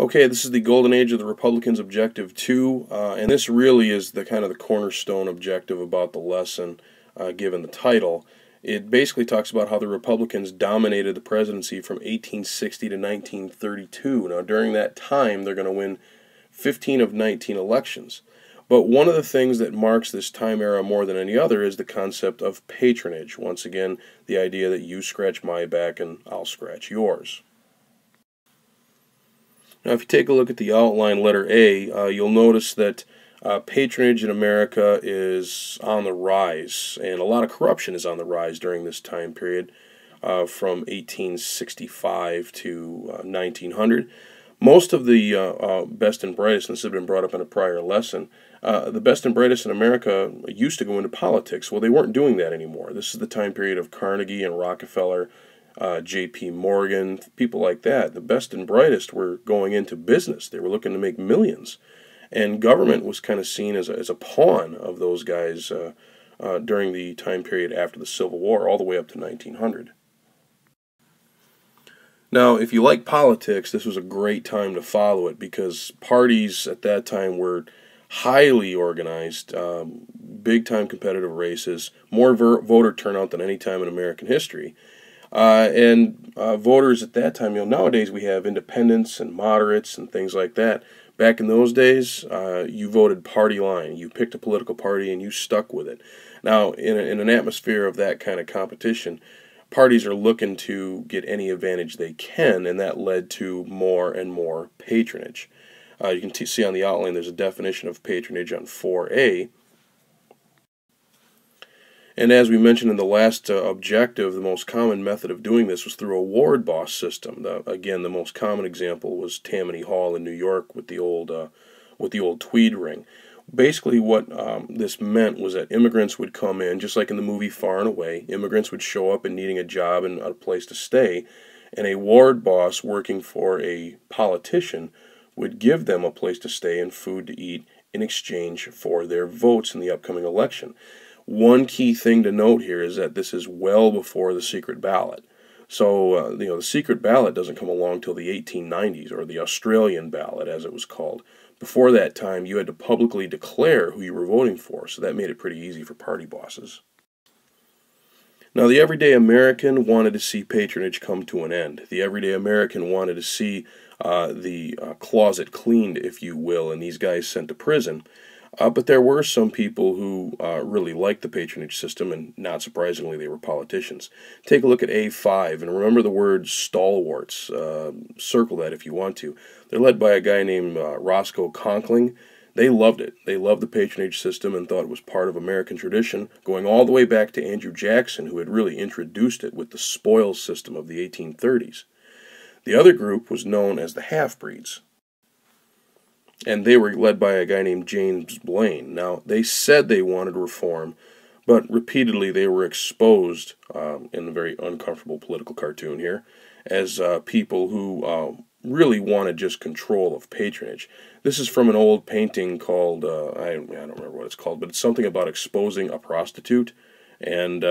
Okay, this is the golden age of the Republicans' Objective 2, and this really is the kind of the cornerstone objective about the lesson given the title. It basically talks about how the Republicans dominated the presidency from 1860 to 1932. Now, during that time, they're going to win 15 of 19 elections. But one of the things that marks this time era more than any other is the concept of patronage. Once again, the idea that you scratch my back and I'll scratch yours. Now, if you take a look at the outline, letter A, you'll notice that patronage in America is on the rise, and a lot of corruption is on the rise during this time period from 1865 to 1900. Most of the best and brightest, and this has been brought up in a prior lesson, the best and brightest in America used to go into politics. Well, they weren't doing that anymore. This is the time period of Carnegie and Rockefeller, J.P. Morgan, people like that. The best and brightest were going into business. They were looking to make millions. And government was kind of seen as a pawn of those guys during the time period after the Civil War, all the way up to 1900. Now, if you like politics, this was a great time to follow it because parties at that time were highly organized, big-time competitive races, more voter turnout than any time in American history. And voters at that time, nowadays we have independents and moderates and things like that. Back in those days, you voted party line. You picked a political party and you stuck with it. Now, in an atmosphere of that kind of competition, parties are looking to get any advantage they can, and that led to more and more patronage. You can see on the outline there's a definition of patronage on 4A. And as we mentioned in the last objective, the most common method of doing this was through a ward boss system. Again, the most common example was Tammany Hall in New York with the old Tweed ring. Basically what this meant was that immigrants would come in, just like in the movie Far and Away. Immigrants would show up and needing a job and a place to stay, and a ward boss working for a politician would give them a place to stay and food to eat in exchange for their votes in the upcoming election. One key thing to note here is that this is well before the secret ballot. So, the secret ballot doesn't come along till the 1890s, or the Australian ballot, as it was called. Before that time, you had to publicly declare who you were voting for, so that made it pretty easy for party bosses. Now, the everyday American wanted to see patronage come to an end. The everyday American wanted to see the closet cleaned, if you will, and these guys sent to prison. But there were some people who really liked the patronage system, and not surprisingly, they were politicians. Take a look at A5, and remember the word stalwarts. Circle that if you want to. They're led by a guy named Roscoe Conkling. They loved it. They loved the patronage system and thought it was part of American tradition, going all the way back to Andrew Jackson, who had really introduced it with the spoils system of the 1830s. The other group was known as the halfbreeds, and they were led by a guy named James Blaine. Now, they said they wanted reform, but repeatedly they were exposed, in a very uncomfortable political cartoon here, as people who really wanted just control of patronage. This is from an old painting called, I don't remember what it's called, but it's something about exposing a prostitute. And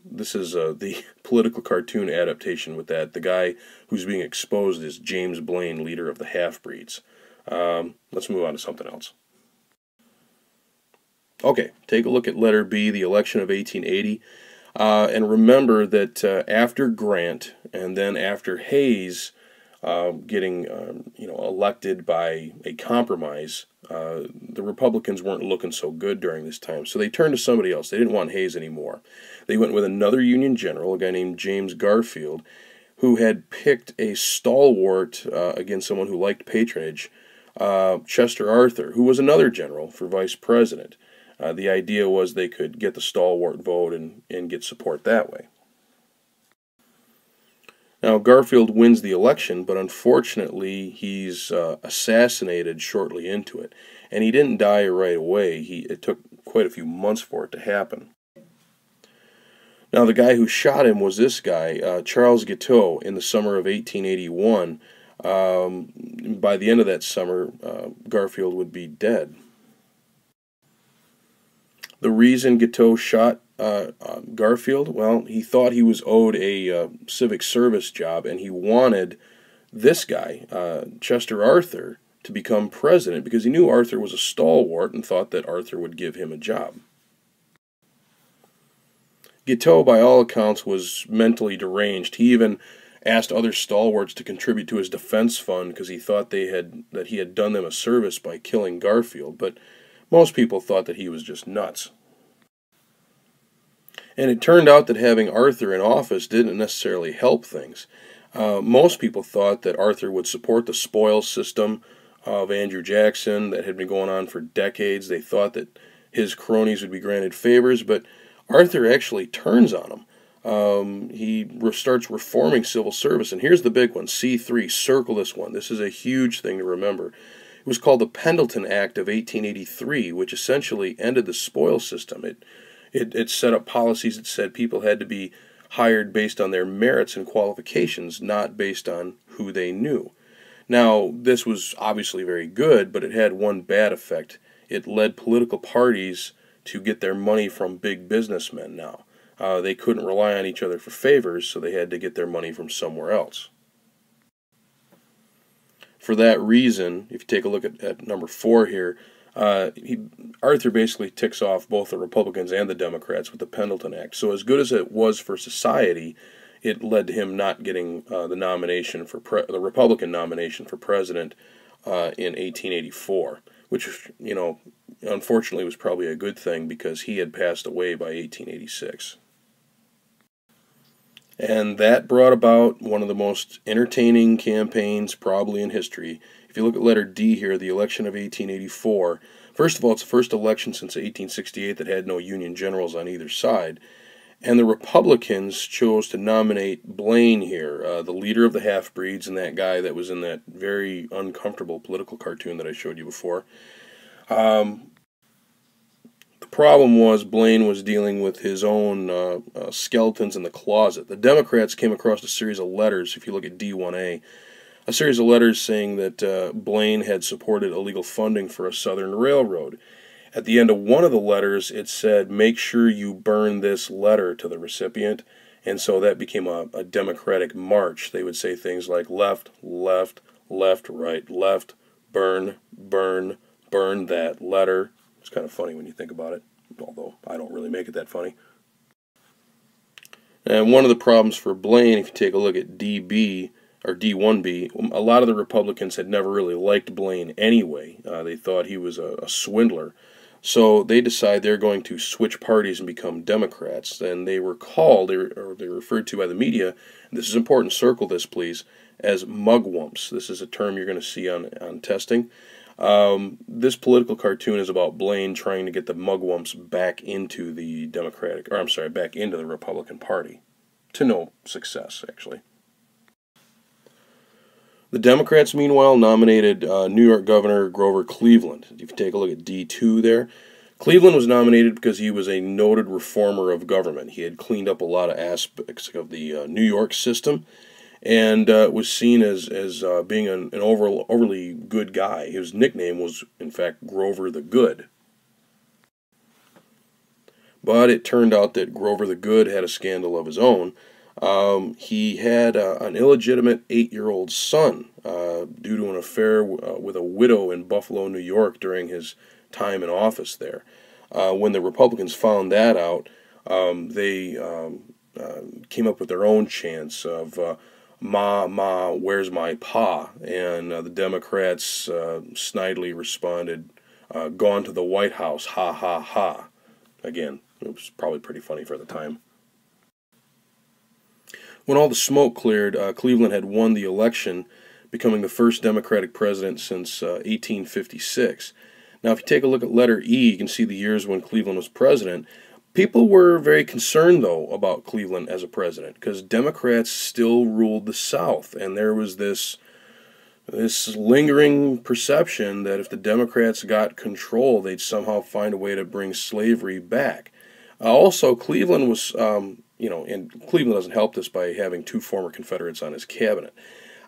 this is the political cartoon adaptation with that. The guy who's being exposed is James Blaine, leader of the half-breeds. Let's move on to something else. Okay, take a look at letter B, the election of 1880. And remember that after Grant and then after Hayes getting elected by a compromise, the Republicans weren't looking so good during this time. So they turned to somebody else. They didn't want Hayes anymore. They went with another Union general, a guy named James Garfield, who had picked a stalwart, again, someone who liked patronage, Chester Arthur, who was another general for vice president. The idea was they could get the stalwart vote and get support that way. Now, Garfield wins the election, but unfortunately he's assassinated shortly into it. And he didn't die right away. It took quite a few months for it to happen. Now, the guy who shot him was this guy, Charles Guiteau, in the summer of 1881. By the end of that summer, Garfield would be dead. The reason Guiteau shot Garfield, well, he thought he was owed a civic service job, and he wanted this guy, Chester Arthur, to become president because he knew Arthur was a stalwart and thought that Arthur would give him a job. Guiteau, by all accounts, was mentally deranged. He even asked other stalwarts to contribute to his defense fund because he thought that he had done them a service by killing Garfield, but most people thought that he was just nuts. And it turned out that having Arthur in office didn't necessarily help things. Most people thought that Arthur would support the spoils system of Andrew Jackson that had been going on for decades. They thought that his cronies would be granted favors, but Arthur actually turns on them. He starts reforming civil service, and here's the big one, C3, circle this one. This is a huge thing to remember. It was called the Pendleton Act of 1883, which essentially ended the spoils system. It set up policies that said people had to be hired based on their merits and qualifications, not based on who they knew. Now, this was obviously very good, but it had one bad effect. It led political parties to get their money from big businessmen now. They couldn't rely on each other for favors, so they had to get their money from somewhere else. For that reason, if you take a look at number 4 here, Arthur basically ticks off both the Republicans and the Democrats with the Pendleton Act. So as good as it was for society, it led to him not getting the nomination for the Republican nomination for president in 1884, which, you know, unfortunately was probably a good thing because he had passed away by 1886. And that brought about one of the most entertaining campaigns probably in history. If you look at letter D here, the election of 1884, first of all, it's the first election since 1868 that had no Union generals on either side. And the Republicans chose to nominate Blaine here, the leader of the half-breeds and that guy that was in that very uncomfortable political cartoon that I showed you before. The problem was Blaine was dealing with his own skeletons in the closet. The Democrats came across a series of letters, if you look at D1A, a series of letters saying that Blaine had supported illegal funding for a southern railroad. At the end of one of the letters, it said, make sure you burn this letter to the recipient, and so that became a Democratic march. They would say things like left, left, left, right, left, burn, burn, burn that letter. It's kind of funny when you think about it, although I don't really make it that funny. And one of the problems for Blaine, if you take a look at DB, or D1B, a lot of the Republicans had never really liked Blaine anyway. They thought he was a swindler. So they decide they're going to switch parties and become Democrats. And they were called, they were referred to by the media, and this is important, circle this please, as Mugwumps. This is a term you're going to see on testing. This political cartoon is about Blaine trying to get the Mugwumps back into the back into the Republican Party. To no success, actually. The Democrats, meanwhile, nominated New York Governor Grover Cleveland. If you take a look at D2 there, Cleveland was nominated because he was a noted reformer of government. He had cleaned up a lot of aspects of the New York system and was seen as being an overly good guy. His nickname was, in fact, Grover the Good. But it turned out that Grover the Good had a scandal of his own. He had an illegitimate 8-year-old son due to an affair with a widow in Buffalo, New York during his time in office there. When the Republicans found that out, they came up with their own chants of Ma, Ma, where's my pa? And the Democrats snidely responded, gone to the White House, ha, ha, ha. Again, it was probably pretty funny for the time. When all the smoke cleared, Cleveland had won the election, becoming the first Democratic president since 1856. Now, if you take a look at letter E, you can see the years when Cleveland was president. People were very concerned, though, about Cleveland as a president, because Democrats still ruled the South, and there was this lingering perception that if the Democrats got control, they'd somehow find a way to bring slavery back. Also, Cleveland was... and Cleveland doesn't help this by having 2 former Confederates on his cabinet.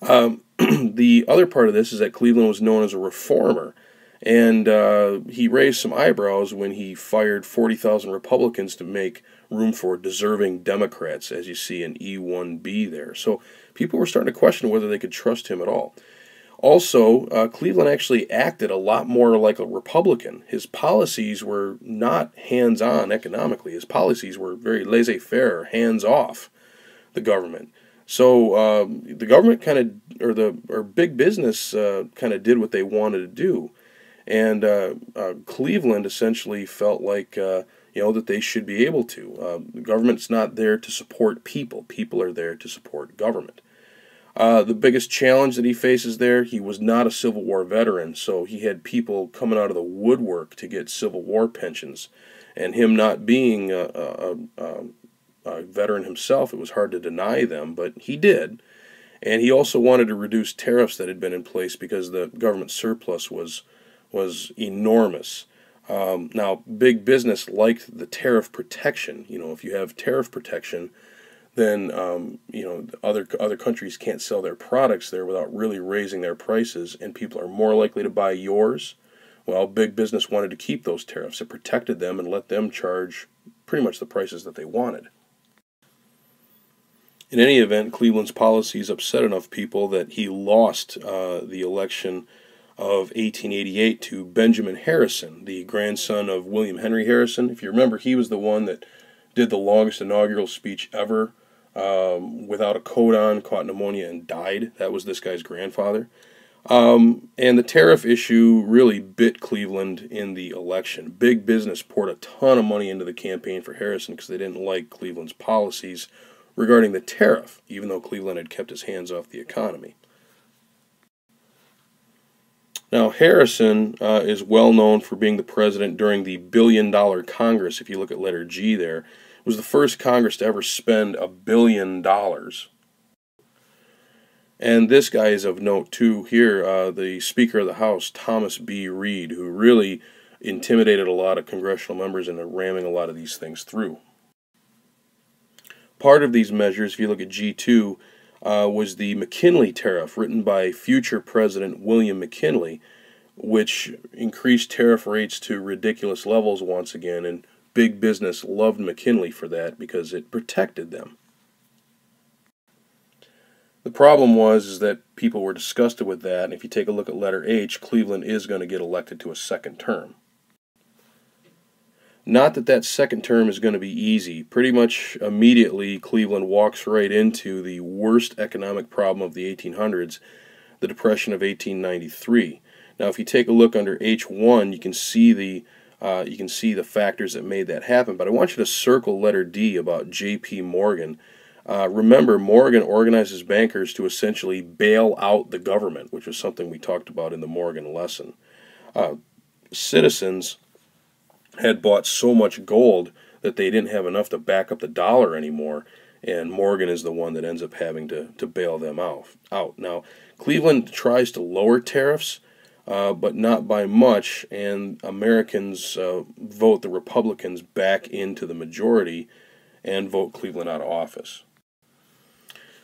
The other part of this is that Cleveland was known as a reformer, and he raised some eyebrows when he fired 40,000 Republicans to make room for deserving Democrats, as you see in E1B there. So people were starting to question whether they could trust him at all. Also, Cleveland actually acted a lot more like a Republican. His policies were not hands-on economically. His policies were very laissez-faire, hands-off the government. So the government kind of, or big business kind of did what they wanted to do. And Cleveland essentially felt like, that they should be able to. The government's not there to support people. People are there to support government. The biggest challenge that he faces there, he was not a Civil War veteran, so he had people coming out of the woodwork to get Civil War pensions. And him not being a veteran himself, it was hard to deny them, but he did. And he also wanted to reduce tariffs that had been in place because the government surplus was enormous. Now, big business liked the tariff protection. If you have tariff protection, then other countries can't sell their products there without really raising their prices, and people are more likely to buy yours. Well, big business wanted to keep those tariffs. It protected them and let them charge pretty much the prices that they wanted. In any event, Cleveland's policies upset enough people that he lost the election of 1888 to Benjamin Harrison, the grandson of William Henry Harrison. If you remember, he was the one that did the longest inaugural speech ever without a coat on, caught pneumonia, and died. That was this guy's grandfather. And the tariff issue really bit Cleveland in the election. Big business poured a ton of money into the campaign for Harrison because they didn't like Cleveland's policies regarding the tariff, even though Cleveland had kept his hands off the economy. Now, Harrison is well known for being the president during the $1 billion Congress. If you look at letter G there, it was the first Congress to ever spend $1 billion. And this guy is of note too here, the Speaker of the House, Thomas B. Reed, who really intimidated a lot of congressional members into ramming a lot of these things through. Part of these measures, if you look at G2, was the McKinley Tariff, written by future President William McKinley, which increased tariff rates to ridiculous levels once again, and big business loved McKinley for that because it protected them. The problem is that people were disgusted with that, and if you take a look at letter H, Cleveland is going to get elected to a second term. Not that that second term is going to be easy. Pretty much immediately, Cleveland walks right into the worst economic problem of the 1800s, the Depression of 1893. Now, if you take a look under H1, you can see the factors that made that happen. But I want you to circle letter D about J.P. Morgan. Remember, Morgan organizes bankers to essentially bail out the government, which was something we talked about in the Morgan lesson. Citizens had bought so much gold that they didn't have enough to back up the dollar anymore, and Morgan is the one that ends up having to bail them out. Now, Cleveland tries to lower tariffs, but not by much, and Americans vote the Republicans back into the majority and vote Cleveland out of office.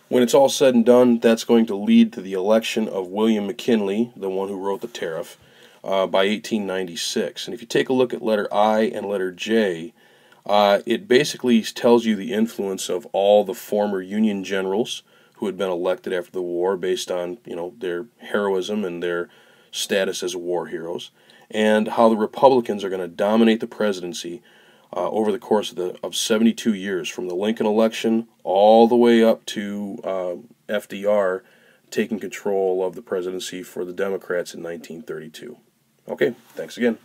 When it's all said and done, that's going to lead to the election of William McKinley, the one who wrote the tariff, by 1896. And if you take a look at letter I and letter J, it basically tells you the influence of all the former Union generals who had been elected after the war based on, their heroism and their status as war heroes, and how the Republicans are going to dominate the presidency over the course of 72 years, from the Lincoln election all the way up to FDR taking control of the presidency for the Democrats in 1932. Okay, thanks again.